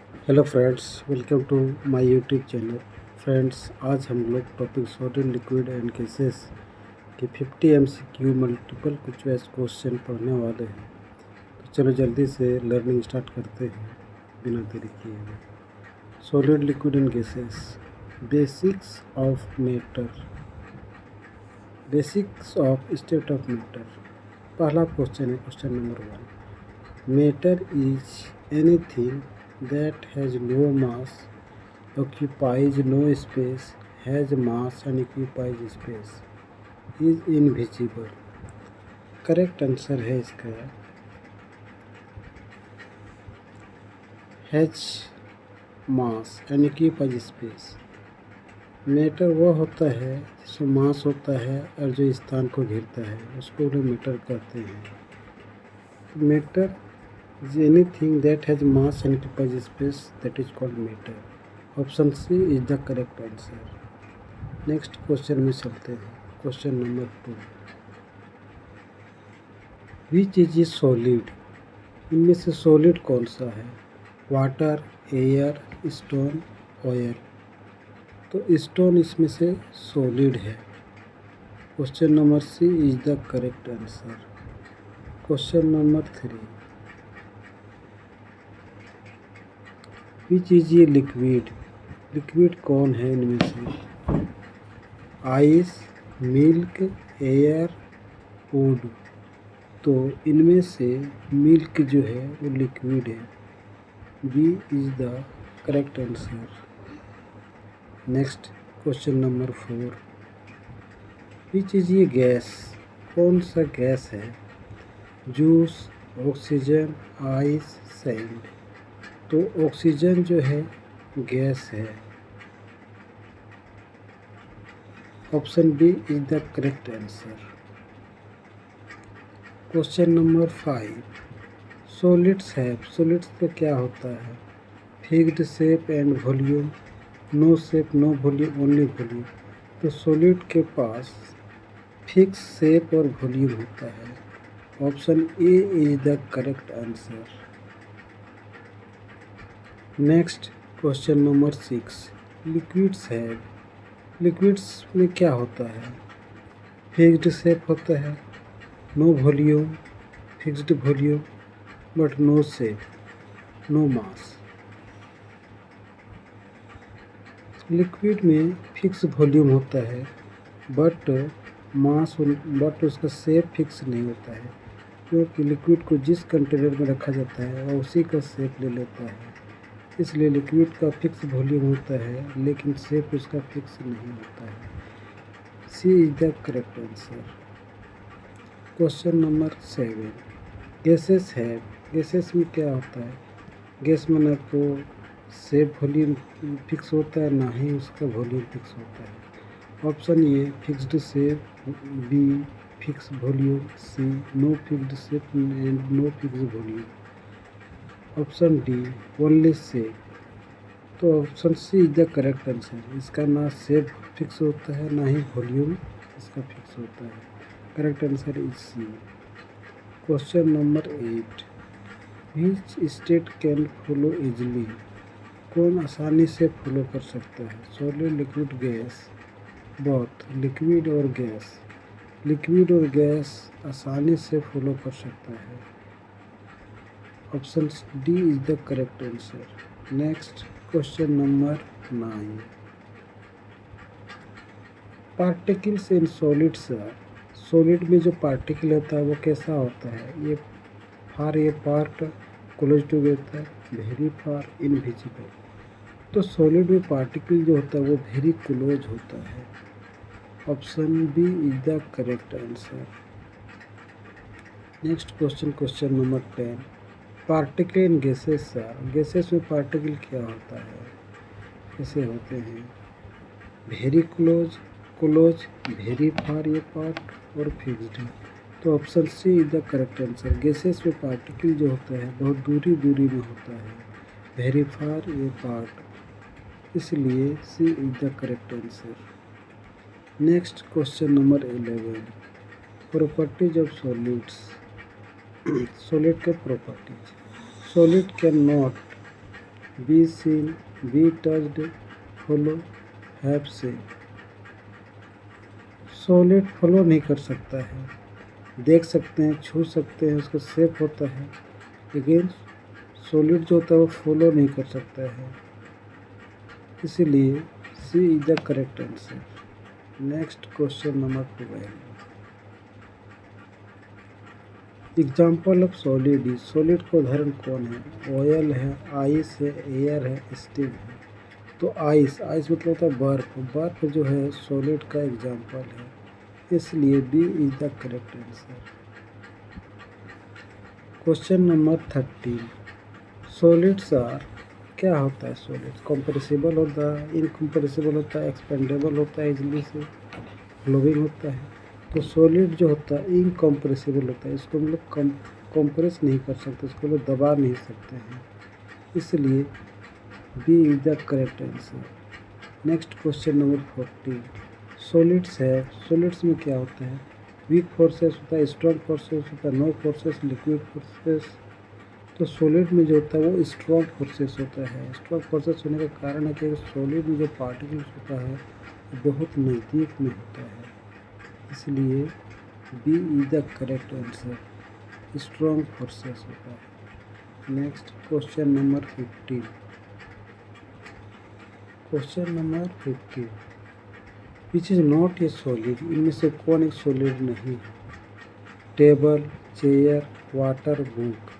Hello friends, welcome to my YouTube channel. Friends, आज हम लोग topic solid liquid and gases के 50 MCQ multiple choice question पढ़ने वाले हैं। तो चलो जल्दी से लर्निंग स्टार्ट करते हैं बिना देरी किए हुए। Solid liquid and gases, basics of matter, basics of state of matter. पहला क्वेश्चन है question number 1। Matter is anything that has no mass, occupies no space, has mass and occupies space, is invisible। Correct answer है इसका has mass and occupies space. Matter वह होता है जिसमें मास होता है और जो स्थान को घेरता है उसको लोग मैटर कहते हैं। Matter is anything that has mass and occupies space, that is called matter। Option C is the correct answer. Next question में चलते हैं। Question number 2। Which is a solid, इनमें से सॉलिड कौन सा है? Water, air, stone, oil. तो stone इसमें से सॉलिड है। Question number C is the correct answer. Question number 3। Which is ये लिक्विड, लिक्विड कौन है इनमें से? Ice, milk, air, wood. तो इनमें से मिल्क जो है वो लिक्विड है। B is the correct answer. Next question number 4। Which is ये गैस, कौन सा गैस है? Juice, oxygen, ice, sand. तो ऑक्सीजन जो है गैस है। Option B is the correct answer. Question number 5। Solids have, solids का क्या होता है? Fixed shape and volume, no shape no volume, only volume. तो सॉलिड के पास फिक्स शेप और वॉल्यूम होता है। Option A is the correct answer. Next question number 6। Liquids है, लिक्विड्स में क्या होता है? फिक्स्ड शेप होता है, no volume, fixed volume but no shape, no mass. Liquid में फिक्स वॉल्यूम होता है बट मास, बट उसका शेप फिक्स नहीं होता है, क्योंकि लिक्विड को जिस कंटेनर में रखा जाता है वह उसी का शेप ले लेता है। इसलिए लिक्विड का फिक्स वॉल्यूम होता है लेकिन शेप उसका फिक्स नहीं होता है। C is the correct answer. Question number 7। Gases है, गैसेस में क्या होता है? गैस में ना तो शेप वॉल्यूम फिक्स होता है ना ही उसका वॉल्यूम फिक्स होता है। Option A fixed shape, B fix volume, C no fixed shape and no fix volume. Option D only shape. तो option C is the correct answer. इसका ना शेप फिक्स होता है ना ही वॉल्यूम इसका फिक्स होता है। Correct answer is C. Question number 8। Which state can follow easily, कौन आसानी से फॉलो कर सकता है? Solid, liquid, gas, both, liquid और गैस। लिक्विड और गैस आसानी से फॉलो कर सकता है। Option D is the correct answer. Next question number 9। Particles in solids, solid में जो पार्टिकल होता है वो कैसा होता है? ये फार, ये part close together, very far, invisible. तो सॉलिड में पार्टिकल जो होता है वो वेरी क्लोज होता है। Option B is the correct answer. Next question, question number 10। Particle in gases, gases में पार्टिकल क्या होता है, कैसे होते हैं? Very close, close, very far ये पार्ट और फिक्स्ड। तो option C is the correct answer. Gases में पार्टिकल जो होता है बहुत दूरी दूरी में होता है, वेरी फार ये पार्ट, इसलिए C is the correct answer. Next question number 11। Properties of solids, solid के properties. Solid can not be seen, be touched, follow, have say. Solid follow नहीं कर सकता है, देख सकते हैं, छू सकते हैं, उसका शेप होता है, लेकिन सॉलिड जो होता है वो फॉलो नहीं कर सकता है, इसीलिए C is the correct answer. Next question number 12। Example of solid is, solid का उदाहरण कौन है? ऑयल है, आइस है, एयर है, स्टीम है। तो आइस, आइस मतलब होता है बर्फ, बर्फ जो है सॉलिड का एग्जाम्पल है, इसलिए B is the correct answer. Question number 13। Solids are, क्या होता है सॉलिड्स? कंप्रेसिबल होता है, इनकम्प्रेसिबल होता है, एक्सपेंडेबल होता है, इजली से फ्लोइंग होता है। तो सॉलिड जो होता है इनकम्प्रेसिबल होता है, इसको हम लोग कंप्रेस नहीं कर सकते, इसको लोग दबा नहीं सकते हैं, इसलिए B is the correct answer. Next question number 14। Solids है, सॉलिड्स में क्या होता है? वीक फोर्सेस होता है, स्ट्रॉन्ग फोर्सेस होता है, नो फोर्सेस, लिक्विड फोर्सेस। तो सॉलिड में जो होता है वो स्ट्रॉन्ग फोर्सेस होता है। स्ट्रॉन्ग फोर्सेस होने का कारण है कि सॉलिड में जो पार्टिकल्स होता है वो बहुत नज़दीक में होता है, इसलिए B is the correct answer, strong forces होता है। Next question number 15। Question number 15। Which is not a solid, इनमें से कौन एक सॉलिड नहीं है? Table, chair, water, book.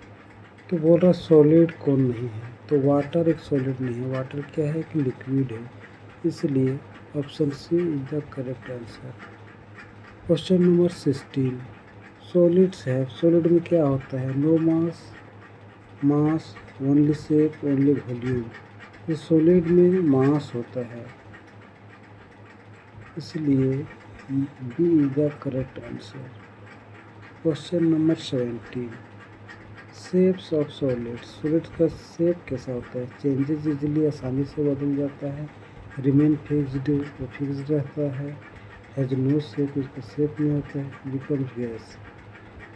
तो बोल रहा सॉलिड कौन नहीं है, तो वाटर एक सॉलिड नहीं है, वाटर क्या है कि लिक्विड है, इसलिए option C is the correct answer. Question number 16। Solids है, सॉलिड में क्या होता है? No mass, mass, only shape, only volume. ये सॉलिड में मास होता है, इसलिए B is the correct answer. Question number 17। Shapes of solids, solids का शेप कैसा होता है? चेंजेस इजीली, आसानी से बदल जाता है, रिमेन फिक्स्ड, वो फिक्स्ड रहता है, हैज नो शेप, इसका शेप नहीं होता है, becomes gas.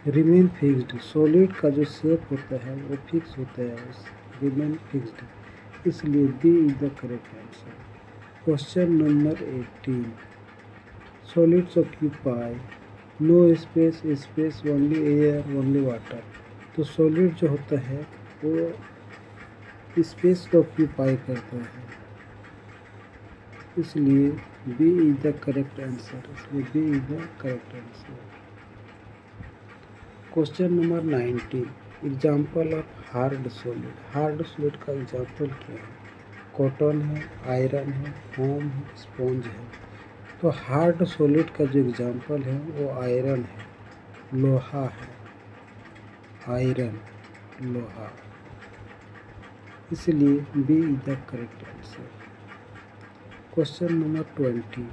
Remain fixed, solid का जो शेप होता है वो फिक्स होता है, रिमेन फिक्स्ड, इसलिए B is the correct answer. Question number 18। Solids occupy no space, space only air, only water. तो सॉलिड जो होता है वो स्पेस को ऑक्यूपाई करता है, इसलिए B is the correct answer, इसलिए B is the correct answer. Question number 19। Example of hard solid, hard solid का एग्जाम्पल क्या है? कॉटन है, आयरन है, फोम है, स्पॉन्ज है। तो हार्ड सॉलिड का जो एग्जाम्पल है वो आयरन है, लोहा है, आयरन, लोहा, इसलिए B is the correct answer. Question number 20।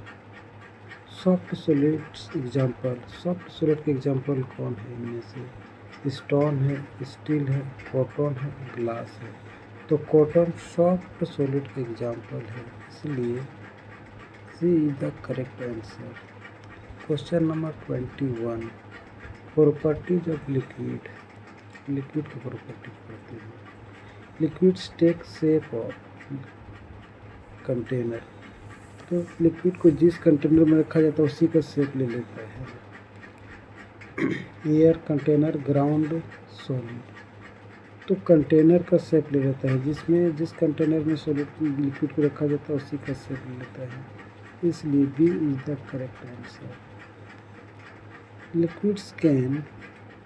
Soft solids example, soft solid के एग्जाम्पल कौन है? इनमें से स्टोन है, स्टील है, कॉटन है, ग्लास है। तो कॉटन सॉफ्ट सॉलिड का एग्जाम्पल है, इसलिए C is the correct answer. Question number 21। Properties of liquid, liquid की प्रॉपर्टीज पढ़ते हैं। Liquids take shape of container, तो लिक्विड को जिस कंटेनर में रखा जाता है उसी का शेप ले लेता है। Air, container, ground, solid. तो कंटेनर का शेप ले लेता है, जिस कंटेनर में सॉलिड लिक्विड को रखा जाता है उसी का शेप ले लेता है, इसलिए B is the correct answer.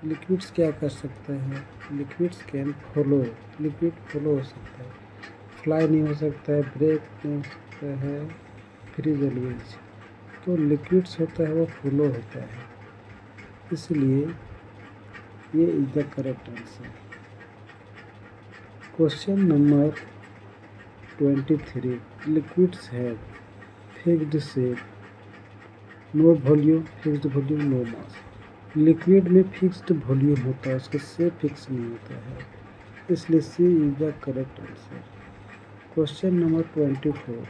Liquids क्या कर सकता है? Liquids can follow, liquid follow हो सकता है, फ्लाई नहीं हो सकता है, ब्रेक नहीं हो सकता है, फ्रीज ऑलवेज। तो लिक्विड्स होता है वो फॉलो होता है, इसलिए ये is the correct answer. Question number 23। Liquids have fixed shape, no volume, fixed volume, no mass. Liquid में फिक्स्ड वॉल्यूम होता है, उसका शेप फिक्स नहीं होता है, इसलिए C is the correct answer. Question number 24।